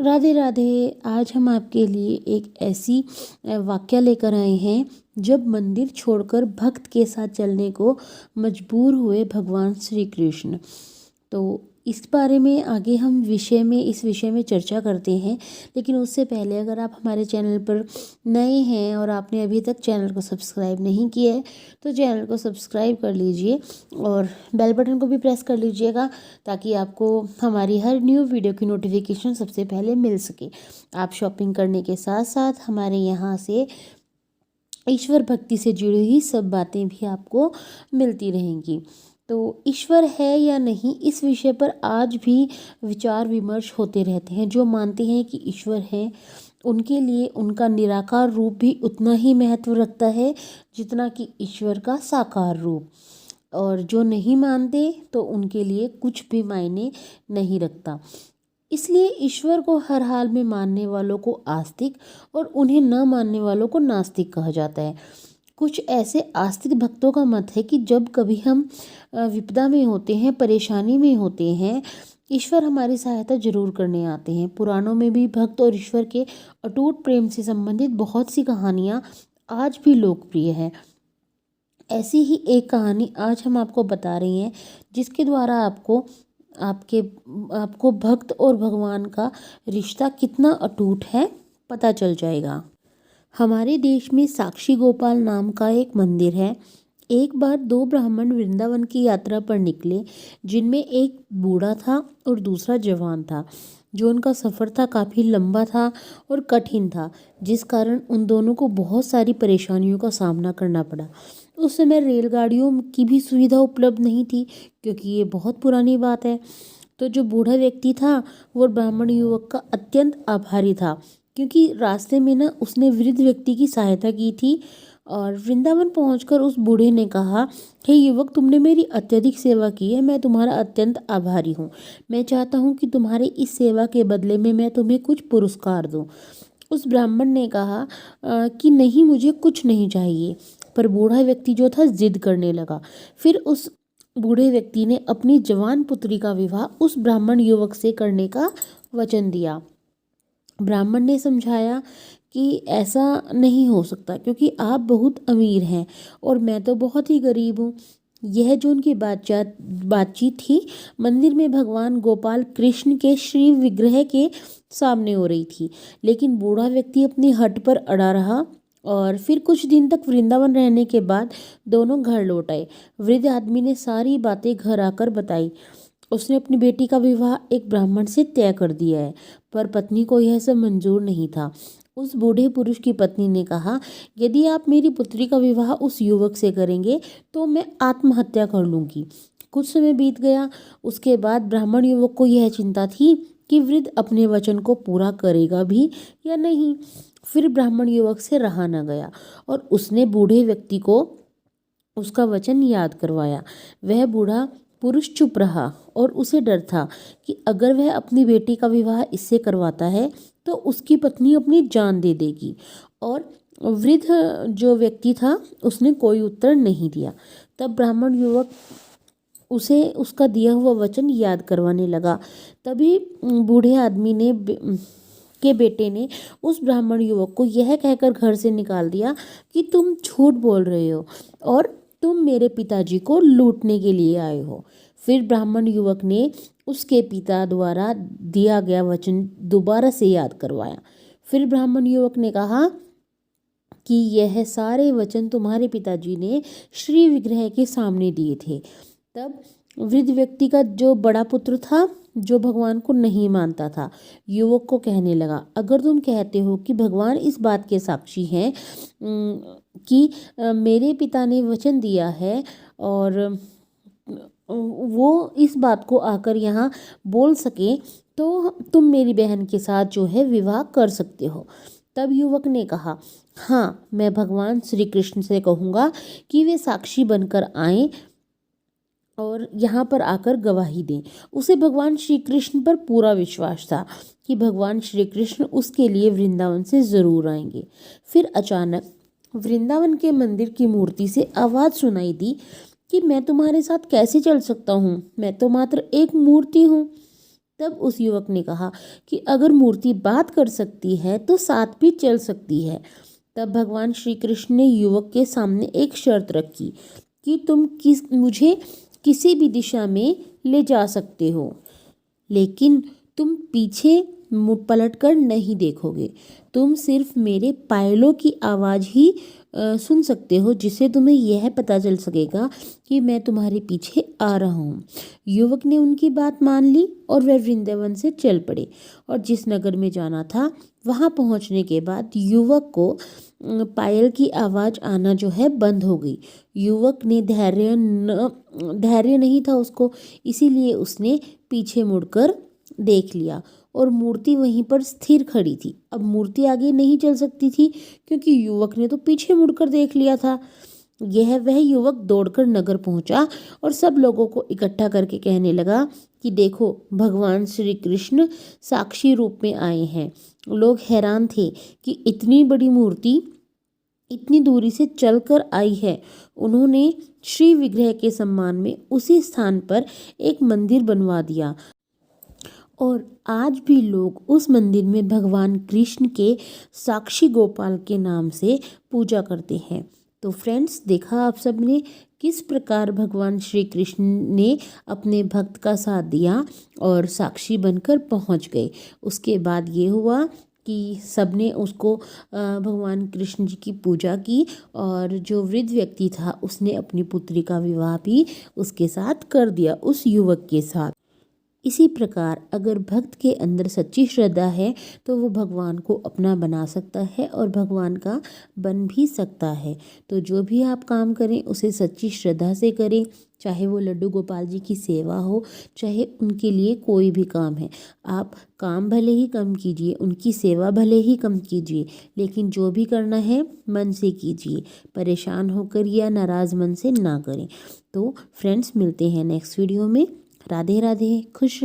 राधे राधे। आज हम आपके लिए एक ऐसी वाक्या लेकर आए हैं जब मंदिर छोड़कर भक्त के साथ चलने को मजबूर हुए भगवान श्री कृष्ण। तो इस बारे में आगे हम इस विषय में चर्चा करते हैं, लेकिन उससे पहले अगर आप हमारे चैनल पर नए हैं और आपने अभी तक चैनल को सब्सक्राइब नहीं किया है तो चैनल को सब्सक्राइब कर लीजिए और बेल बटन को भी प्रेस कर लीजिएगा ताकि आपको हमारी हर न्यू वीडियो की नोटिफिकेशन सबसे पहले मिल सके। आप शॉपिंग करने के साथ साथ हमारे यहाँ से ईश्वर भक्ति से जुड़ी हुई सब बातें भी आपको मिलती रहेंगी। तो ईश्वर है या नहीं, इस विषय पर आज भी विचार विमर्श होते रहते हैं। जो मानते हैं कि ईश्वर है उनके लिए उनका निराकार रूप भी उतना ही महत्व रखता है जितना कि ईश्वर का साकार रूप, और जो नहीं मानते तो उनके लिए कुछ भी मायने नहीं रखता। इसलिए ईश्वर को हर हाल में मानने वालों को आस्तिक और उन्हें न मानने वालों को नास्तिक कहा जाता है। कुछ ऐसे आस्तिक भक्तों का मत है कि जब कभी हम विपदा में होते हैं, परेशानी में होते हैं, ईश्वर हमारी सहायता जरूर करने आते हैं। पुराणों में भी भक्त और ईश्वर के अटूट प्रेम से संबंधित बहुत सी कहानियाँ आज भी लोकप्रिय है। ऐसी ही एक कहानी आज हम आपको बता रहे हैं जिसके द्वारा आपको भक्त और भगवान का रिश्ता कितना अटूट है पता चल जाएगा। हमारे देश में साक्षी गोपाल नाम का एक मंदिर है। एक बार दो ब्राह्मण वृंदावन की यात्रा पर निकले, जिनमें एक बूढ़ा था और दूसरा जवान था। जो उनका सफ़र था काफ़ी लंबा था और कठिन था, जिस कारण उन दोनों को बहुत सारी परेशानियों का सामना करना पड़ा। उस समय रेलगाड़ियों की भी सुविधा उपलब्ध नहीं थी, क्योंकि ये बहुत पुरानी बात है। तो जो बूढ़ा व्यक्ति था वो ब्राह्मण युवक का अत्यंत आभारी था, क्योंकि रास्ते में ना उसने वृद्ध व्यक्ति की सहायता की थी। और वृंदावन पहुंचकर उस बूढ़े ने कहा, हे युवक, तुमने मेरी अत्यधिक सेवा की है, मैं तुम्हारा अत्यंत आभारी हूँ। मैं चाहता हूँ कि तुम्हारी इस सेवा के बदले में मैं तुम्हें कुछ पुरस्कार दूँ। उस ब्राह्मण ने कहा कि नहीं, मुझे कुछ नहीं चाहिए। पर बूढ़ा व्यक्ति जो था जिद करने लगा। फिर उस बूढ़े व्यक्ति ने अपनी जवान पुत्री का विवाह उस ब्राह्मण युवक से करने का वचन दिया। ब्राह्मण ने समझाया कि ऐसा नहीं हो सकता, क्योंकि आप बहुत अमीर हैं और मैं तो बहुत ही गरीब हूँ। यह जो उनकी बातचीत थी मंदिर में भगवान गोपाल कृष्ण के श्री विग्रह के सामने हो रही थी। लेकिन बूढ़ा व्यक्ति अपनी हट पर अड़ा रहा और फिर कुछ दिन तक वृंदावन रहने के बाद दोनों घर लौट आए। वृद्ध आदमी ने सारी बातें घर आकर बताई। उसने अपनी बेटी का विवाह एक ब्राह्मण से तय कर दिया है, पर पत्नी को यह सब मंजूर नहीं था। उस बूढ़े पुरुष की पत्नी ने कहा, यदि आप मेरी पुत्री का विवाह उस युवक से करेंगे तो मैं आत्महत्या कर लूंगी। कुछ समय बीत गया। उसके बाद ब्राह्मण युवक को यह चिंता थी कि वृद्ध अपने वचन को पूरा करेगा भी या नहीं। फिर ब्राह्मण युवक से रहा न गया और उसने बूढ़े व्यक्ति को उसका वचन याद करवाया। वह बूढ़ा पुरुष चुप रहा और उसे डर था कि अगर वह अपनी बेटी का विवाह इससे करवाता है तो उसकी पत्नी अपनी जान दे देगी। और वृद्ध जो व्यक्ति था उसने कोई उत्तर नहीं दिया। तब ब्राह्मण युवक उसे उसका दिया हुआ वचन याद करवाने लगा। तभी बूढ़े आदमी के बेटे ने उस ब्राह्मण युवक को यह कहकर घर से निकाल दिया कि तुम झूठ बोल रहे हो और तुम मेरे पिताजी को लूटने के लिए आए हो। फिर ब्राह्मण युवक ने उसके पिता द्वारा दिया गया वचन दोबारा से याद करवाया। फिर ब्राह्मण युवक ने कहा कि यह सारे वचन तुम्हारे पिताजी ने श्री विग्रह के सामने दिए थे। तब वृद्ध व्यक्ति का जो बड़ा पुत्र था, जो भगवान को नहीं मानता था, युवक को कहने लगा, अगर तुम कहते हो कि भगवान इस बात के साक्षी हैं कि मेरे पिता ने वचन दिया है और वो इस बात को आकर यहाँ बोल सके, तो तुम मेरी बहन के साथ जो है विवाह कर सकते हो। तब युवक ने कहा, हाँ, मैं भगवान श्री कृष्ण से कहूँगा कि वे साक्षी बनकर आएं और यहाँ पर आकर गवाही दें। उसे भगवान श्री कृष्ण पर पूरा विश्वास था कि भगवान श्री कृष्ण उसके लिए वृंदावन से ज़रूर आएंगे। फिर अचानक वृंदावन के मंदिर की मूर्ति से आवाज़ सुनाई दी कि मैं तुम्हारे साथ कैसे चल सकता हूँ, मैं तो मात्र एक मूर्ति हूँ। तब उस युवक ने कहा कि अगर मूर्ति बात कर सकती है तो साथ भी चल सकती है। तब भगवान श्री कृष्ण ने युवक के सामने एक शर्त रखी कि तुम मुझे किसी भी दिशा में ले जा सकते हो, लेकिन तुम पीछे पलट कर नहीं देखोगे। तुम सिर्फ मेरे पायलों की आवाज़ ही सुन सकते हो, जिससे तुम्हें यह पता चल सकेगा कि मैं तुम्हारे पीछे आ रहा हूँ। युवक ने उनकी बात मान ली और वह वृंदावन से चल पड़े और जिस नगर में जाना था वहाँ पहुँचने के बाद युवक को पायल की आवाज़ आना जो है बंद हो गई। युवक ने धैर्य नहीं था उसको, इसीलिए उसने पीछे मुड़कर देख लिया और मूर्ति वहीं पर स्थिर खड़ी थी। अब मूर्ति आगे नहीं चल सकती थी क्योंकि युवक ने तो पीछे मुड़कर देख लिया था। वह युवक दौड़कर नगर पहुंचा और सब लोगों को इकट्ठा करके कहने लगा कि देखो, भगवान श्री कृष्ण साक्षी रूप में आए हैं। लोग हैरान थे कि इतनी बड़ी मूर्ति इतनी दूरी से चलकर आई है। उन्होंने श्री विग्रह के सम्मान में उसी स्थान पर एक मंदिर बनवा दिया और आज भी लोग उस मंदिर में भगवान कृष्ण के साक्षी गोपाल के नाम से पूजा करते हैं। तो फ्रेंड्स, देखा आप सब ने किस प्रकार भगवान श्री कृष्ण ने अपने भक्त का साथ दिया और साक्षी बनकर पहुंच गए। उसके बाद ये हुआ कि सबने उसको भगवान कृष्ण जी की पूजा की और जो वृद्ध व्यक्ति था उसने अपनी पुत्री का विवाह भी उसके साथ कर दिया, उस युवक के साथ। इसी प्रकार अगर भक्त के अंदर सच्ची श्रद्धा है तो वो भगवान को अपना बना सकता है और भगवान का बन भी सकता है। तो जो भी आप काम करें उसे सच्ची श्रद्धा से करें, चाहे वो लड्डू गोपाल जी की सेवा हो, चाहे उनके लिए कोई भी काम है। आप काम भले ही कम कीजिए, उनकी सेवा भले ही कम कीजिए, लेकिन जो भी करना है मन से कीजिए, परेशान होकर या नाराज़ मन से ना करें। तो फ्रेंड्स, मिलते हैं नेक्स्ट वीडियो में। राधे राधे, खुश